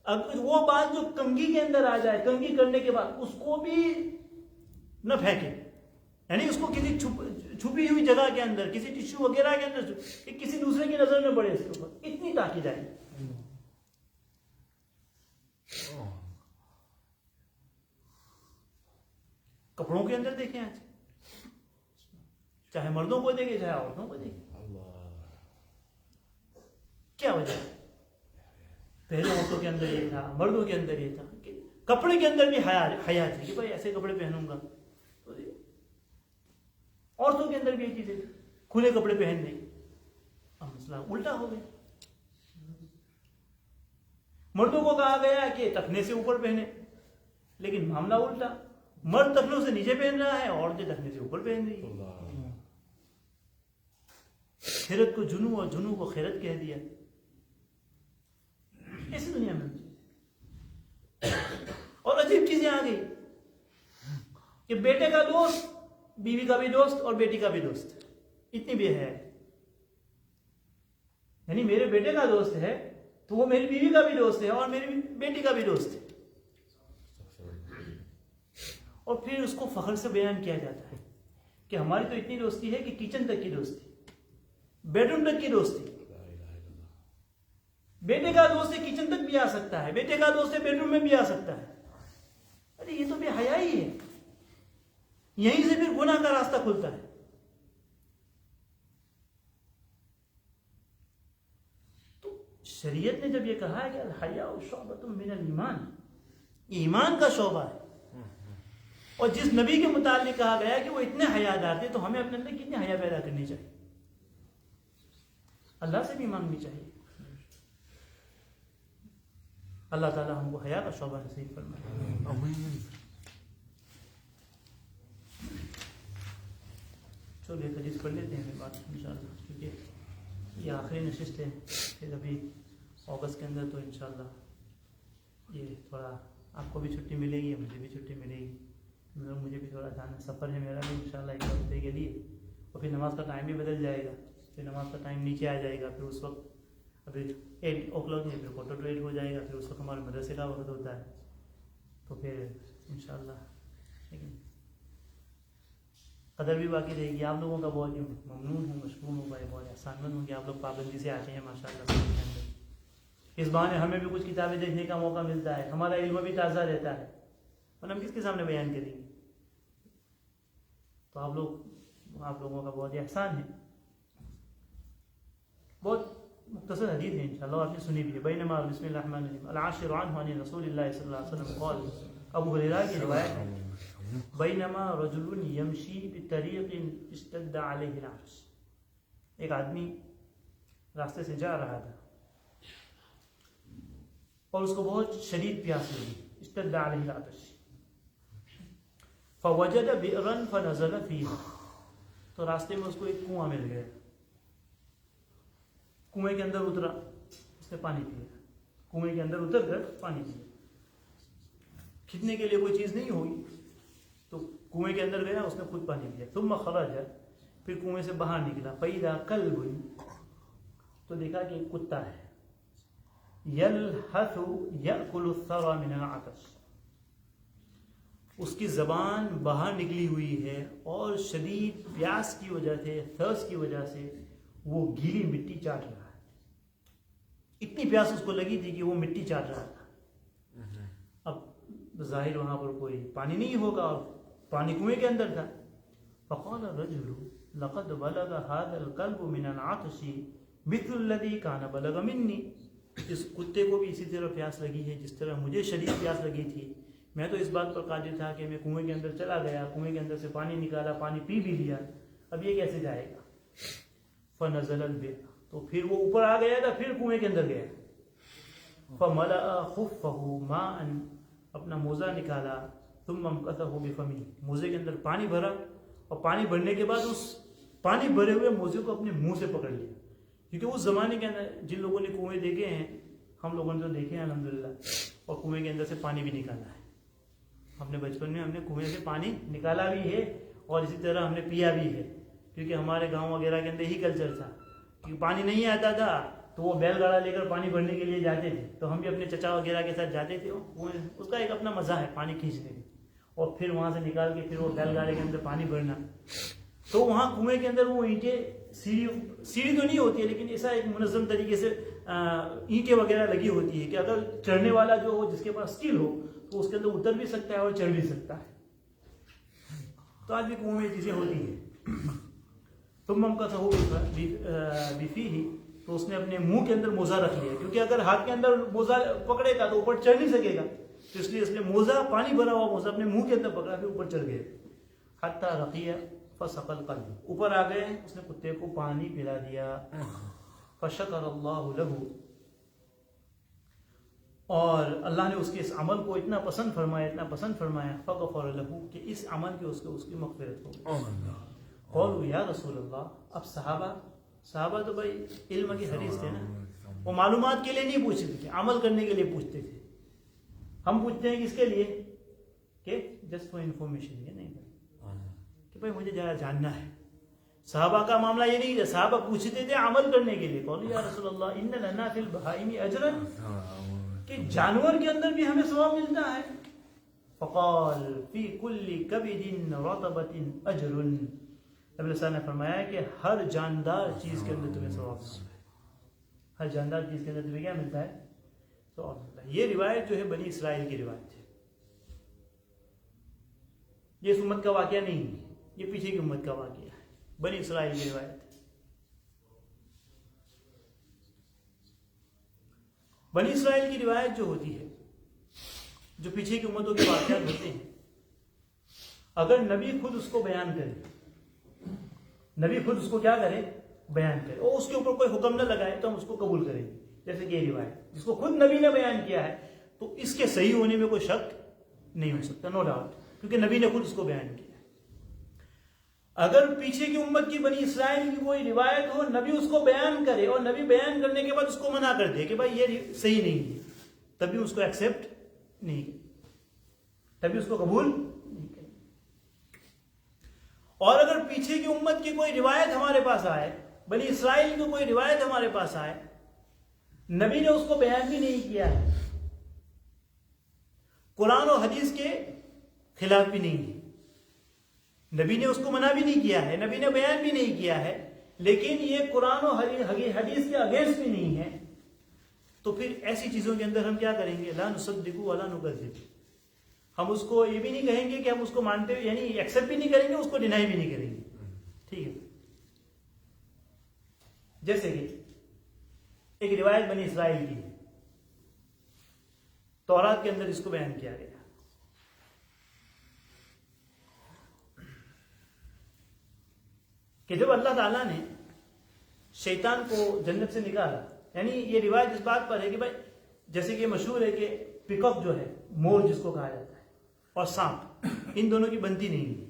اگر وہ بال جو کنگھی کے اندر آ جائے, کنگھی کرنے کے بعد اس کو بھی نہ پھینکے, یعنی اس کو کسی چھپی ہوئی جگہ کے اندر, کسی ٹشو وغیرہ کے اندر, کہ کسی دوسرے کی نظر نہ پڑے اس کے اوپر. اتنی تاکید آئی. کپڑوں کے اندر دیکھیں آج, چاہے مردوں کو دیکھیں چاہے عورتوں کو دیکھیں, کیا وجہ ہے؟ پہلے عورتوں کے اندر یہ تھا, مردوں کے اندر یہ تھا کہ کپڑے کے اندر بھی حیا تھی کہ بھائی ایسے کپڑے پہنوں گا. عورتوں کے اندر بھی یہ چیزیں کھلے کپڑے پہن دیں. اب مسئلہ الٹا ہو گیا. مردوں کو کہا گیا کہ ٹخنے سے اوپر پہنے, لیکن معاملہ الٹا, مرد ٹخنوں سے نیچے پہن رہا ہے, عورتیں ٹخنے سے اوپر پہن رہی ہے. خیرت کو جنو اور جنو کو خیرت کہہ دیا. ایسی دنیا میں اور عجیب چیزیں آ گئی کہ بیٹے کا دوست بیوی کا بھی دوست اور بیٹی کا بھی دوست. اتنی بے حیا ہے. یعنی میرے بیٹے کا دوست ہے تو وہ میری بیوی کا بھی دوست ہے اور میری بیٹی کا بھی دوست ہے, اور پھر اس کو فخر سے بیان کیا جاتا ہے کہ ہماری تو اتنی دوستی ہے کہ کچن تک کی دوستی, بیڈ روم تک کی دوستی. بیٹے کا دوست کچن تک بھی آ سکتا ہے, بیٹے کا دوست بیڈ روم میں بھی آ سکتا ہے. ارے یہ تو بے حیائی ہے. یہیں سے پھر گناہ کا راستہ کھلتا ہے. تو شریعت نے جب یہ کہا ہے کہ الحیاء شعبۃ من الایمان, ایمان کا شعبہ ہے, اور جس نبی کے متعلق کہا گیا کہ وہ اتنے حیادار تھے, تو ہمیں اپنے اندر کتنی حیا پیدا کرنی چاہیے, اللہ سے بھی مانگنی چاہیے. اللہ تعالیٰ ہم کو حیا کا شعبہ نصیب فرمائے. چلو ایک حدیث پڑھ لیتے ہیں بات انشاءاللہ, کیونکہ یہ آخری نشست ہے. پھر ابھی اگست کے اندر تو انشاءاللہ یہ تھوڑا آپ کو بھی چھٹی ملے گی, مجھے بھی چھٹی ملے گی. مجھے بھی تھوڑا جانا سفر ہے میرا بھی انشاءاللہ ایک ہفتے کے لیے, اور پھر نماز کا ٹائم بھی بدل جائے گا. پھر نماز کا ٹائم نیچے آ جائے گا. پھر اس وقت ابھی 8 o'clock ہے, پھر 4:45 ہو جائے گا. پھر اس وقت ہمارے مدرسے کا وقت ہوتا ہے. تو پھر انشاءاللہ لیکن قدر بھی باقی رہے گی. آپ لوگوں کا بہت ہی ممنون ہوں, مشکور ہوں بھائی, بہت احسان مند ہوں کہ آپ لوگ پابندی سے آتے ہیں ماشاءاللہ کے اندر. اس بہانے ہمیں بھی کچھ کتابیں دیکھنے کا موقع ملتا ہے, ہمارا علم بھی تازہ رہتا ہے, اور ہم کس کے سامنے بیان کریں گے. تو آپ لوگوں کا بہت ہی احسان ہے. بہت مختصر حدیث ہے انشاءاللہ, آپ نے سنی بھی ہے. بینما بسم اللہ الرحمن الرحیم العاشر عنہ عن رسول اللہ صلی اللہ علیہ وسلم قال, ابو ہریرہ کی روایت ہے, بینما رجل یمشی بطریق اشتد علیہ العطش, ایک آدمی راستے سے جا رہا تھا اور اس کو بہت شدید پیاس لگی. اشتد علیہ العطش فوجد بئرا فنزل فیہا, تو راستے میں اس کو ایک کنواں مل گیا. کنویں کے اندر اترا, اس نے پانی پیا. کنویں کے اندر اتر کر پانی پیا. کھینچنے کے لیے کوئی چیز نہیں ہوگی, تو کنویں کے اندر گیا, اس نے خود پانی پیا. ثم خرج, پھر کنویں سے باہر نکلا. فإذا كلب, تو دیکھا کہ ایک کتا ہے. يلحث يأكل الثرى من العطش, اس کی زبان باہر نکلی ہوئی ہے اور شدید پیاس کی وجہ سے, تھرس کی وجہ سے وہ گیلی مٹی چاٹ رہا ہے. اتنی پیاس اس کو لگی تھی کہ وہ مٹی چاٹ رہا تھا. اب ظاہر وہاں پر کوئی پانی نہیں ہوگا, اور پانی کنویں کے اندر تھا. فقال الرجل لقد بلغ هذا الكلب من العطش مثل الذي كان بلغ مني, اس کتے کو بھی اسی طرح پیاس لگی ہے جس طرح مجھے شدید پیاس لگی تھی. میں تو اس بات پر قادر تھا کہ میں کنویں کے اندر چلا گیا, کنویں کے اندر سے پانی نکالا, پانی پی بھی لیا, اب یہ کیسے جائے گا. فنزل البئر, تو پھر وہ اوپر آ گیا تھا, پھر کنویں کے اندر گیا. فملأ خفه ماء, اپنا موزہ نکالا. ثم امكثه بفمه, موزے کے اندر پانی بھرا, اور پانی بھرنے کے بعد اس پانی بھرے ہوئے موزے کو اپنے منہ سے پکڑ لیا. کیونکہ اس زمانے کے اندر جن لوگوں نے کنویں دیکھے ہیں, ہم لوگوں نے تو دیکھے ہیں الحمدللہ, اور کنویں کے اندر سے پانی بھی نکالا ہے. اپنے بچپن میں ہم نے کنویں سے پانی نکالا بھی ہے, اور اسی طرح ہم نے پیا بھی ہے. کیونکہ ہمارے گاؤں وغیرہ کے اندر یہی کلچر تھا کہ پانی نہیں آتا تھا تو وہ بیل گاڑا لے کر پانی بھرنے کے لیے جاتے تھے. تو ہم بھی اپنے چچا وغیرہ کے ساتھ جاتے تھے. اس کا ایک اپنا مزہ ہے پانی کھینچنے میں, اور پھر وہاں سے نکال کے پھر وہ بیل گاڑے کے اندر پانی بھرنا. تو وہاں کنویں کے اندر وہ اینٹیں, سیڑھی تو نہیں ہوتی ہے, لیکن ایسا ایک منظم طریقے سے اینٹیں وغیرہ لگی ہوتی ہے کہ اگر چڑھنے والا جو ہو, جس کے پاس اسکل ہو, تو اس کے اندر اتر بھی سکتا ہے اور چڑھ بھی سکتا ہے. تو آج بھی کنویں میں چیزیں ہوتی ہیں. تم امكثه بفيه, تو اس نے اپنے منہ کے اندر موزہ رکھ لیا, کیونکہ اگر ہاتھ کے اندر موزہ پکڑے گا تو اوپر چڑھ نہیں سکے گا. تو اس لیے اس نے موزہ, پانی بھرا ہوا موزہ اپنے منہ کے اندر پکڑا, پھر اوپر چڑھ گئے. حتى رقي فسق القلب, اوپر آ گئے, اس نے کتے کو پانی پلا دیا. فشکر اللہ له, اور اللہ نے اس کے اس عمل کو اتنا پسند فرمایا, فغفر له, کہ اس عمل کے اس کی مغفرت ہو گئی. قالوا یا رسول اللہ, اب صحابہ تو بھائی علم کی حریص تھے نا, وہ معلومات کے لیے نہیں پوچھتے تھے, عمل کرنے کے لیے پوچھتے تھے. ہم پوچھتے ہیں کس کے لیے, کہ جسٹ فار انفارمیشن, یہ نہیں کہ بھائی مجھے جاننا ہے. صحابہ کا معاملہ یہ نہیں تھا, صحابہ پوچھتے تھے عمل کرنے کے لیے. قالوا یا رسول اللہ ان لنا فی البہائم اجرا, کہ جانور کے اندر بھی ہمیں ثواب ملتا ہے. فقال فی کل کبد رطبۃ اجر, نبی صلی اللہ علیہ وسلم نے فرمایا کہ ہر جاندار چیز کے اندر تمہیں ثواب ملتا ہے. فقال فی كل كبد رطبة أجر, نبی صلی اللہ علیہ وسلم نے فرمایا کہ ہر جاندار چیز کے اندر تمہیں ثواب ملتا ہے. فقال فی كل كبد رطبة أجر, ہر جاندار چیز کے اندر تمہیں کیا ملتا ہے؟ سواب ملتا ہے. یہ روایت جو ہے بنی اسرائیل کی روایت ہے. یہ اس امت کا واقعہ نہیں ہے, یہ پیچھے کی امت کا واقعہ ہے. بنی اسرائیل کی روایت ہے. بنی اسرائیل کی روایت جو ہوتی ہے, جو پیچھے کی امتوں کے واقعات ہوتے ہیں, اگر نبی خود اس کو بیان کرے, نبی خود اس کو کیا کرے؟ بیان کرے, اور اس کے اوپر کوئی حکم نہ لگائے تو ہم اس کو قبول کریں گے. جیسے کہ یہ روایت جس کو خود نبی نے بیان کیا ہے تو اس کے صحیح ہونے میں کوئی شک نہیں ہو سکتا, نو ڈاؤٹ, کیونکہ نبی نے خود اس کو بیان کیا ہے. اگر پیچھے کی امت کی بنی اسرائیل کی کوئی روایت ہو, نبی اس کو بیان کرے اور نبی بیان کرنے کے بعد اس کو منع کر دے کہ بھائی یہ صحیح نہیں ہے, تبھی اس کو ایکسیپٹ نہیں کریں, تبھی اس کو قبول نہیں کریں. اور اگر پیچھے کی امت کی کوئی روایت ہمارے پاس آئے, بنی اسرائیل کی کوئی روایت ہمارے پاس آئے, نبی نے اس کو بیان بھی نہیں کیا ہے, قرآن و حدیث کے خلاف بھی نہیں ہے, نبی نے اس کو منع بھی نہیں کیا ہے, نبی نے بیان بھی نہیں کیا ہے, لیکن یہ قرآن و حدیث کے اگینسٹ بھی نہیں ہے, تو پھر ایسی چیزوں کے اندر ہم کیا کریں گے؟ لا نصدق ولا نکذب. ہم اس کو یہ بھی نہیں کہیں گے کہ ہم اس کو مانتے ہوئے, یعنی ایکسیپٹ بھی نہیں کریں گے, اس کو ڈینائی بھی نہیں کریں گے. ٹھیک ہے. جیسے کہ ایک روایت بنی اسرائیل کی ہے, تورات کے اندر اس کو بیان کیا گیا کہ جب اللہ تعالیٰ نے شیطان کو جنت سے نکالا, یعنی یہ روایت اس بات پر ہے کہ بھائی جیسے کہ مشہور ہے کہ پکاک جو ہے, مور جس کو کہا جاتا ہے, اور سانپ, ان دونوں کی بنتی نہیں ہے.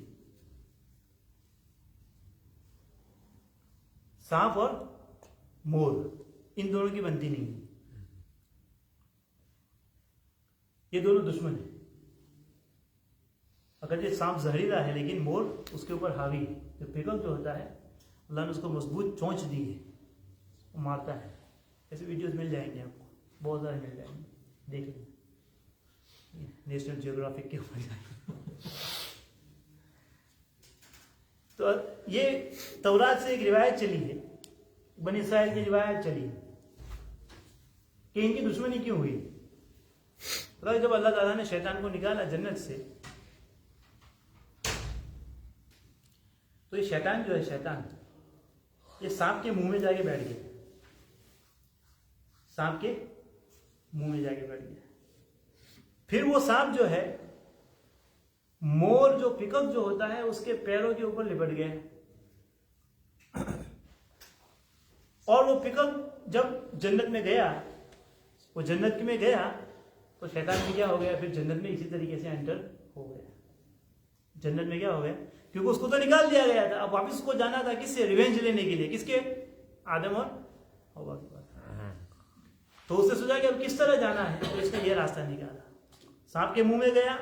سانپ اور مور ان دونوں کی بنتی نہیں ہے, یہ دونوں دشمن ہیں. اگر یہ سانپ زہریلا ہے لیکن مور اس کے اوپر حاوی ہے. جو پکاک جو ہوتا ہے اللہ نے اس کو مضبوط چونچ دی ہے, وہ مارتا ہے. ایسے ویڈیوز مل جائیں گے آپ کو, بہت سارے مل جائیں گے, دیکھ لیں, نیشنل جیوگرافک کے اوپر جائیں. تو یہ تورات سے ایک روایت چلی ہے, بنی اسرائیل کی روایت چلی ہے کہ ان کی دشمنی کیوں ہوئی. جب اللہ تعالیٰ نے شیطان کو نکالا جنت سے, تو یہ شیطان جو ہے, شیطان یہ سانپ کے منہ میں جا کے بیٹھ گیا, سانپ کے منہ میں جا کے بیٹھ گیا. پھر وہ سانپ جو ہے, مور جو پکاک جو ہوتا ہے اس کے پیروں کے اوپر لپٹ گیا, اور وہ پکاک جب جنت میں گیا, وہ جنت میں گیا تو شیطان بھی کیا ہو گیا, پھر جنت میں اسی طریقے سے انٹر ہو گیا. جنت میں کیا ہو گیا, کیونکہ اس کو تو نکال دیا گیا تھا, اب واپس اس کو جانا تھا کس سے؟ ریونج لینے کے لیے. کس کے؟ آدم اور حوا کے پاس. تو اس نے سوچا کہ اب کس طرح جانا ہے, تو اس نے یہ راستہ نکالا, سانپ کے منہ میں گیا.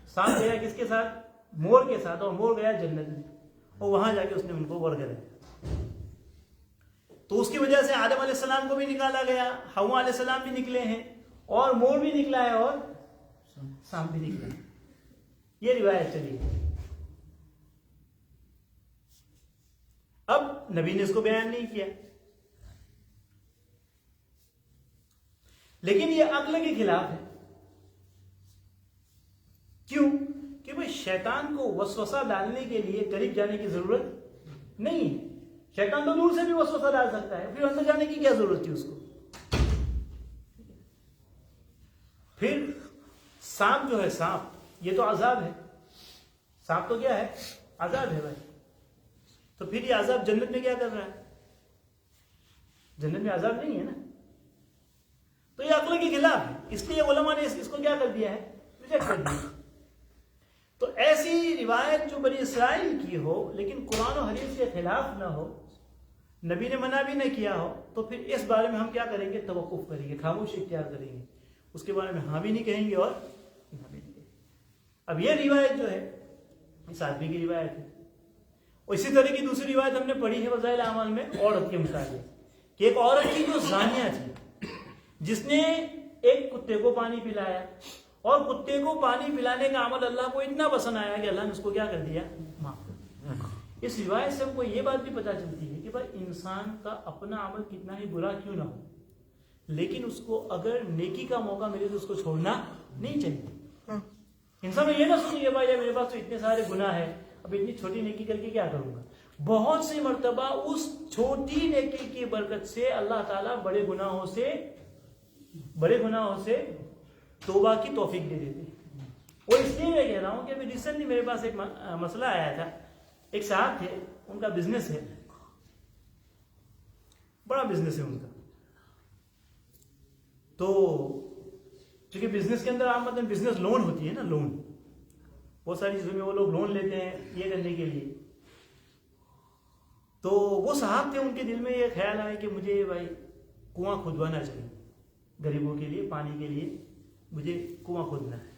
سانپ گیا کس کے ساتھ؟ مور کے ساتھ, اور مور گیا جنت میں, اور وہاں جا کے اس نے ان کو ورگلایا. تو اس کی وجہ سے آدم علیہ السلام کو بھی نکالا گیا, حوا علیہ السلام بھی نکلے ہیں, اور مور بھی نکلا ہے, اور سانپ بھی نکلا ہے. یہ روایت چلی. اب نبی نے اس کو بیان نہیں کیا, لیکن یہ عقل کے خلاف ہے. کیوں؟ کہ بھئی شیطان کو وسوسہ ڈالنے کے لیے قریب جانے کی ضرورت نہیں ہے. شیطان تو دور سے بھی وسوسہ ڈال سکتا ہے, پھر اندر جانے کی کیا ضرورت تھی اس کو. پھر سانپ جو ہے, سانپ یہ تو عذاب ہے. سانپ تو کیا ہے؟ عذاب ہے بھائی. تو پھر یہ عذاب جنت میں کیا کر رہا ہے؟ جنت میں عذاب نہیں ہے نا. تو یہ عقل کے خلاف ہے, اس لیے علماء نے اس کو کیا کر دیا ہے؟ ریجیکٹ کر دیا. تو ایسی روایت جو بنی اسرائیل کی ہو لیکن قرآن و حدیث کے خلاف نہ ہو, نبی نے منع بھی نہ کیا ہو, تو پھر اس بارے میں ہم کیا کریں گے؟ توقف کریں گے, خاموشی اختیار کریں گے. اس کے بارے میں ہاں بھی نہیں کہیں گے اور نہ بھی نہیں کہیں گے. اب یہ روایت جو ہے اس آدمی کی روایت ہے. اور اسی طرح کی دوسری روایت ہم نے پڑھی ہے وسائل اعمال میں, عورت کے متعلق, کہ ایک عورت تھی جو زانیہ تھی, جس نے ایک کتے کو پانی پلایا, اور کتے کو پانی پلانے کا عمل اللہ کو اتنا پسند آیا کہ اللہ نے اس کو کیا کر دیا؟ معاف. اس روایت سے ہم کو یہ بات بھی پتہ چلتی ہے کہ بھائی انسان کا اپنا عمل کتنا ہی برا کیوں نہ ہو, لیکن اس کو اگر نیکی کا موقع ملے تو اس کو چھوڑنا نہیں چاہیے. انسان یہ نہ سوچے کہ بھائی میرے پاس تو اتنے سارے گناہ ہیں, اب اتنی چھوٹی نیکی کر کے کیا کروں گا. بہت سی مرتبہ اس چھوٹی نیکی کی برکت سے اللہ تعالیٰ بڑے گناہوں سے توبہ کی توفیق دے دیتے ہیں. وہ اس لیے میں کہہ رہا ہوں کہ ابھی ریسنٹلی میرے پاس ایک مسئلہ آیا تھا. ایک صاحب تھے, ان کا بزنس ہے, بڑا بزنس ہے ان کا. تو چونکہ بزنس کے اندر آپ مطلب بزنس لون ہوتی ہے نا, لون, بہت ساری چیزوں میں وہ لوگ لون لیتے ہیں یہ کرنے کے لیے. تو وہ صاحب تھے, ان کے دل میں یہ خیال آیا کہ مجھے بھائی کنواں کھودوانا چاہیے غریبوں کے لیے, پانی کے لیے مجھے کنواں کھودنا ہے.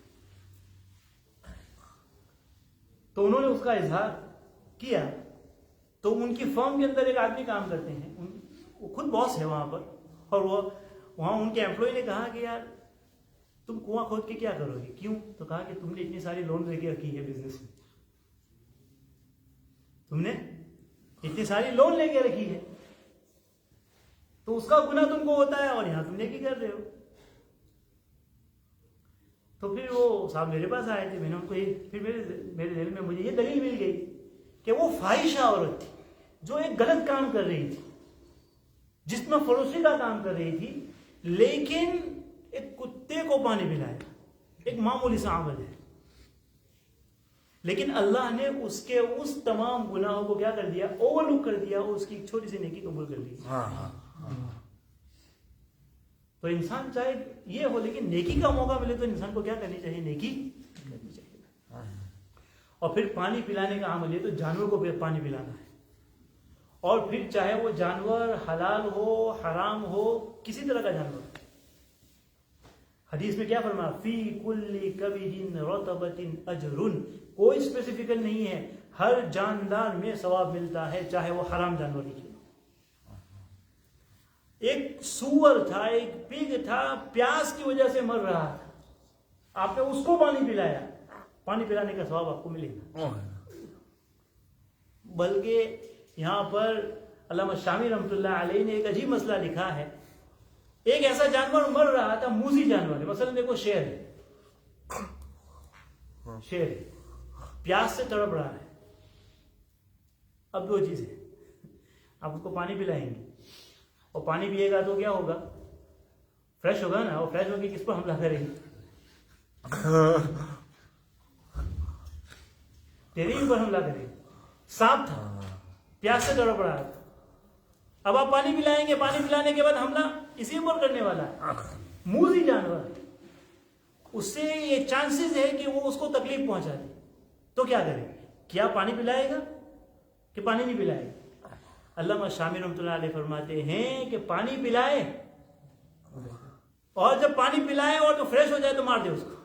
تو انہوں نے اس کا اظہار کیا. تو ان کی فرم کے اندر ایک آدمی کام کرتے ہیں, وہ خود باس ہے وہاں پر, اور وہ وہاں ان کے امپلائی نے کہا کہ یار تم کنواں کھود کے کیا کرو گے, کیوں؟ تو کہا کہ تم نے اتنی ساری لون لے کے رکھی ہے بزنس میں, تم نے اتنی ساری لون لے کے رکھی ہے, تو اس کا گناہ تم کو ہوتا ہے اور یہاں تم نیکی کر رہے ہو. تو پھر وہ صاحب میرے پاس آئے تھے, میں نے ان کو پھر میرے دل میں مجھے یہ دلیل مل گئی کہ وہ فاحشہ عورت تھی جو ایک غلط کام کر رہی تھی, جس میں فروشی کا کام کر رہی تھی, لیکن ایک کتے کو پانی پلایا, ایک معمولی سا عمل ہے, لیکن اللہ نے اس کے اس تمام گناہوں کو کیا کر دیا, اوور لک کر دیا, اور اس کی ایک چھوٹی سی نیکی قبول کر لی. تو انسان چاہے یہ ہو, لیکن نیکی کا موقع ملے تو انسان کو کیا کرنی چاہیے, نیکی کرنی چاہیے. اور پھر پانی پلانے کا عمل ہے تو جانور کو پانی پلانا ہے, اور پھر چاہے وہ جانور حلال ہو حرام ہو, کسی طرح کا جانور. حدیث میں کیا فرمایا, فی کل کبد رطبۃ اجر, کوئی اسپیسیفیکل نہیں ہے, ہر جاندار میں ثواب ملتا ہے چاہے وہ حرام جانور ہی. ایک سور تھا, ایک پگ تھا, پیاس کی وجہ سے مر رہا تھا, آپ نے اس کو پانی پلایا, پانی پلانے کا ثواب آپ کو ملے گا. بلکہ یہاں پر علامہ شامی رحمۃ اللہ علیہ نے ایک عجیب مسئلہ لکھا ہے. ایک ایسا جانور مر رہا تھا, موذی جانور ہے, مثلا دیکھو شیر ہے, شیر پیاس سے تڑپ رہا ہے. اب دو چیزیں, آپ اس کو پانی پلائیں گے, اور پانی پیے گا تو کیا ہوگا, فریش ہوگا نا, اور فریش ہو کے کس پر حملہ کرے گا, تیرے اوپر حملہ کرے گا. سانپ تھا, پیاس سے تڑپ رہا تھا, اب آپ پانی پلائیں گے, پانی پلانے کے بعد حملہ اسی اوپر کرنے والا ہے. موذی جانور, اس سے یہ چانسز ہے کہ وہ اس کو تکلیف پہنچا دے, تو کیا کرے, کیا پانی پلائے گا کہ پانی نہیں پلائے گا؟ علامہ شامی رحمۃ اللہ علیہ فرماتے ہیں کہ پانی پلائے, اور جب پانی پلائے اور تو فریش ہو جائے تو مار دے اس کو.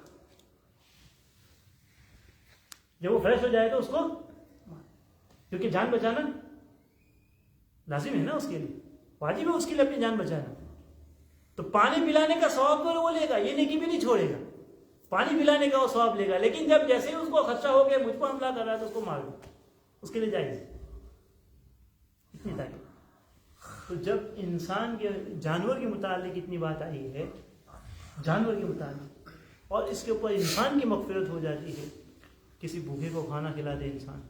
جب وہ فریش ہو جائے تو اس کو, کیونکہ جان بچانا لازم ہے نا اس کے لیے, واجب ہے اس کے لیے اپنی جان بچانا. تو پانی پلانے کا ثواب تو وہ لے گا, یہ نیکی بھی نہیں چھوڑے گا, پانی پلانے کا وہ ثواب لے گا. لیکن جب جیسے ہی اس کو خدشہ ہو گیا مجھ پر حملہ کر رہا ہے تو اس کو مار دو, اس کے لیے جائز اتنی تاکہ. تو جب انسان کے جانور کے متعلق اتنی بات آئی ہے, جانور کے متعلق, اور اس کے اوپر انسان کی مغفرت ہو جاتی ہے, کسی بھوکے کو کھانا کھلا دے انسان,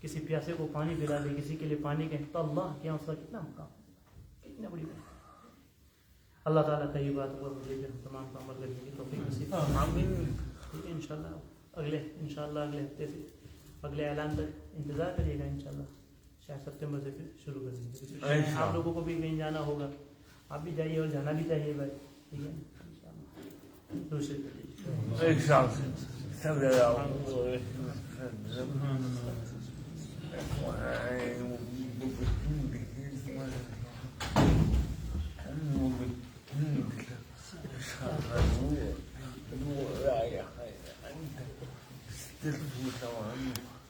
کسی پیاسے کو پانی پلا دے, کسی کے لیے پانی کہیں, تو اللہ کیا اس کا کتنا مقام, کتنا بڑی بات. اللہ تعالیٰ کا یہ بات پر مجھے تمام کا عمل کرنے کی توفیق نصیب فرمائے. ٹھیک ہے, انشاءاللہ اگلے ہفتے سے اگلے اعلان تک انتظار کریے گا. انشاءاللہ شاید ستمبر سے پھر شروع کر دیں گے. آپ لوگوں کو بھی کہیں جانا ہوگا, آپ بھی جائیے اور جانا بھی چاہیے بھائی, ٹھیک ہے نا. دوسرے